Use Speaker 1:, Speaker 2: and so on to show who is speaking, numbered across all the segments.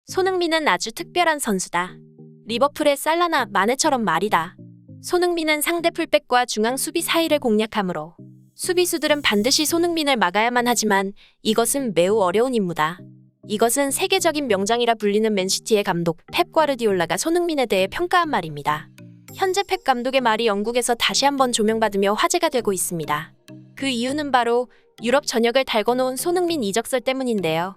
Speaker 1: 손흥민은 아주 특별한 선수다. 리버풀의 살라나 마네처럼 말이다. 손흥민은 상대 풀백과 중앙 수비 사이를 공략하므로 수비수들은 반드시 손흥민을 막아야만 하지만 이것은 매우 어려운 임무다. 이것은 세계적인 명장이라 불리는 맨시티의 감독 펩 과르디올라가 손흥민에 대해 평가한 말입니다. 현재 펩 감독의 말이 영국에서 다시 한번 조명받으며 화제가 되고 있습니다. 그 이유는 바로 유럽 전역을 달궈놓은 손흥민 이적설 때문인데요.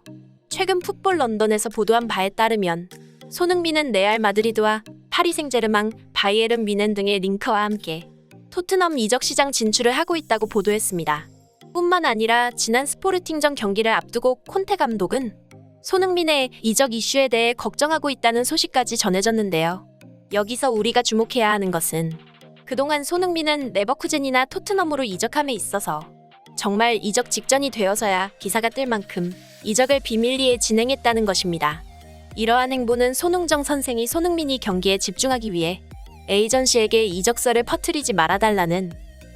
Speaker 1: 최근 풋볼 런던에서 보도한 바에 따르면 손흥민은 레알 마드리드와 파리 생제르맹, 바이에른 뮌헨 등의 링크와 함께 토트넘 이적 시장 진출을 하고 있다고 보도했습니다. 뿐만 아니라 지난 스포르팅전 경기를 앞두고 콘테 감독은 손흥민의 이적 이슈에 대해 걱정하고 있다는 소식까지 전해졌는데요. 여기서 우리가 주목해야 하는 것은 그동안 손흥민은 레버쿠젠이나 토트넘으로 이적함에 있어서 정말 이적 직전이 되어서야 기사가 뜰 만큼 이적을 비밀리에 진행했다는 것입니다. 이러한 행보는 손흥정 선생이 손흥민이 경기에 집중하기 위해 에이전시에게 이적설을 퍼뜨리지 말아달라는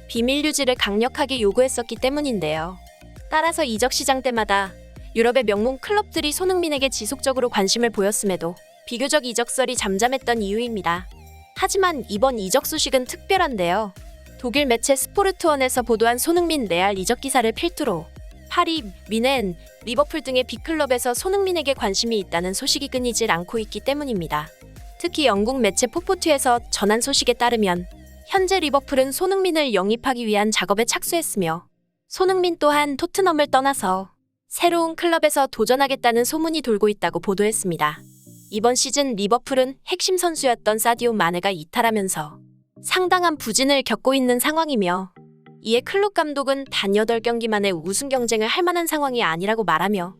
Speaker 1: 비밀 유지를 강력하게 요구했었기 때문인데요. 따라서 이적 시장 때마다 유럽의 명문 클럽들이 손흥민에게 지속적으로 관심을 보였음에도 비교적 이적설이 잠잠했던 이유입니다. 하지만 이번 이적 소식은 특별한데요. 독일 매체 스포르트원에서 보도한 손흥민 레알 이적 기사를 필두로 파리, 뮌헨, 리버풀 등의 빅클럽에서 손흥민에게 관심이 있다는 소식이 끊이질 않고 있기 때문입니다. 특히 영국 매체 포포트에서 전한 소식에 따르면 현재 리버풀은 손흥민을 영입하기 위한 작업에 착수했으며 손흥민 또한 토트넘을 떠나서 새로운 클럽에서 도전하겠다는 소문이 돌고 있다고 보도했습니다. 이번 시즌 리버풀은 핵심 선수였던 사디오 마네가 이탈하면서 상당한 부진을 겪고 있는 상황이며 이에 클롭 감독은 단 8경기 만에 우승 경쟁을 할 만한 상황이 아니라고 말하며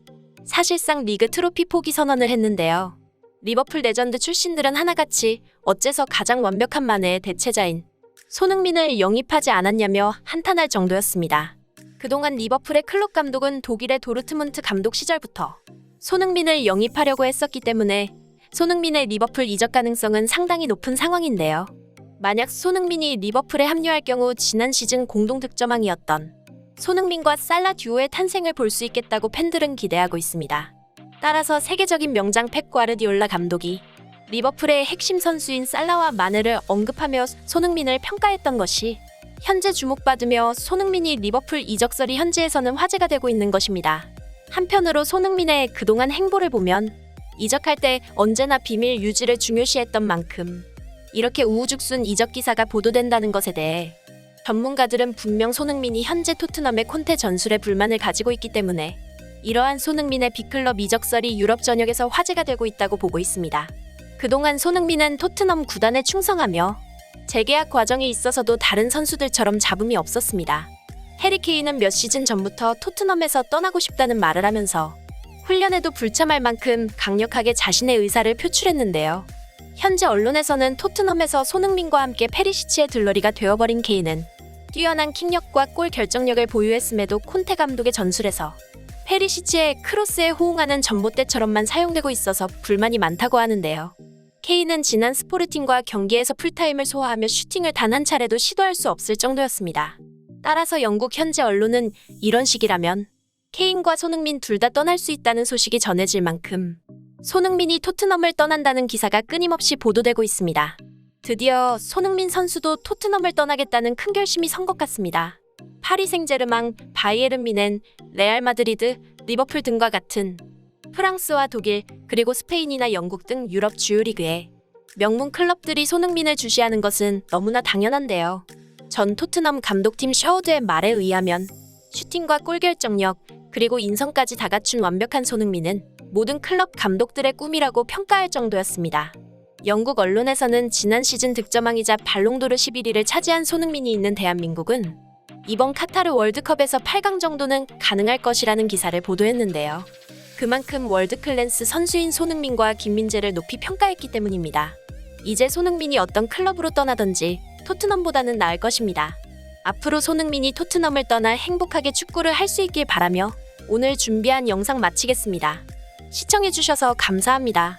Speaker 1: 사실상 리그 트로피 포기 선언을 했는데요. 리버풀 레전드 출신들은 하나같이 어째서 가장 완벽한 마네의 대체자인 손흥민을 영입하지 않았냐며 한탄할 정도였습니다. 그동안 리버풀의 클롭 감독은 독일의 도르트문트 감독 시절부터 손흥민을 영입하려고 했었기 때문에 손흥민의 리버풀 이적 가능성은 상당히 높은 상황인데요. 만약 손흥민이 리버풀에 합류할 경우 지난 시즌 공동 득점왕이었던 손흥민과 살라 듀오의 탄생을 볼 수 있겠다고 팬들은 기대하고 있습니다. 따라서 세계적인 명장 펩 과르디올라 감독이 리버풀의 핵심 선수인 살라와 마네를 언급하며 손흥민을 평가했던 것이 현재 주목받으며 손흥민이 리버풀 이적설이 현지에서는 화제가 되고 있는 것입니다. 한편으로 손흥민의 그동안 행보를 보면 이적할 때 언제나 비밀 유지를 중요시했던 만큼 이렇게 우후죽순 이적 기사가 보도된다는 것에 대해 전문가들은 분명 손흥민이 현재 토트넘의 콘테 전술에 불만을 가지고 있기 때문에 이러한 손흥민의 빅클럽 이적설이 유럽 전역에서 화제가 되고 있다고 보고 있습니다. 그동안 손흥민은 토트넘 구단에 충성하며 재계약 과정에 있어서도 다른 선수들처럼 잡음이 없었습니다. 해리 케인은 몇 시즌 전부터 토트넘에서 떠나고 싶다는 말을 하면서 훈련에도 불참할 만큼 강력하게 자신의 의사를 표출했는데요. 현재 언론에서는 토트넘에서 손흥민과 함께 페리시치의 들러리가 되어버린 케인은 뛰어난 킥력과 골 결정력을 보유했음에도 콘테 감독의 전술에서 페리시치의 크로스에 호응하는 전봇대처럼만 사용되고 있어서 불만이 많다고 하는데요. 케인은 지난 스포르팅과 경기에서 풀타임을 소화하며 슈팅을 단 한 차례도 시도할 수 없을 정도였습니다. 따라서 영국 현지 언론은 이런 식이라면 케인과 손흥민 둘 다 떠날 수 있다는 소식이 전해질 만큼 손흥민이 토트넘을 떠난다는 기사가 끊임없이 보도되고 있습니다. 드디어 손흥민 선수도 토트넘을 떠나겠다는 큰 결심이 선 것 같습니다. 파리 생제르맹, 바이에른 뮌헨, 레알 마드리드, 리버풀 등과 같은 프랑스와 독일, 그리고 스페인이나 영국 등 유럽 주요 리그에 명문 클럽들이 손흥민을 주시하는 것은 너무나 당연한데요. 전 토트넘 감독팀 셔우드의 말에 의하면 슈팅과 골 결정력, 그리고 인성까지 다 갖춘 완벽한 손흥민은 모든 클럽 감독들의 꿈이라고 평가할 정도였습니다. 영국 언론에서는 지난 시즌 득점왕이자 발롱도르 11위를 차지한 손흥민이 있는 대한민국은 이번 카타르 월드컵에서 8강 정도는 가능할 것이라는 기사를 보도했는데요. 그만큼 월드클래스 선수인 손흥민과 김민재를 높이 평가했기 때문입니다. 이제 손흥민이 어떤 클럽으로 떠나든지 토트넘보다는 나을 것입니다. 앞으로 손흥민이 토트넘을 떠나 행복하게 축구를 할 수 있길 바라며 오늘 준비한 영상 마치겠습니다. 시청해주셔서 감사합니다.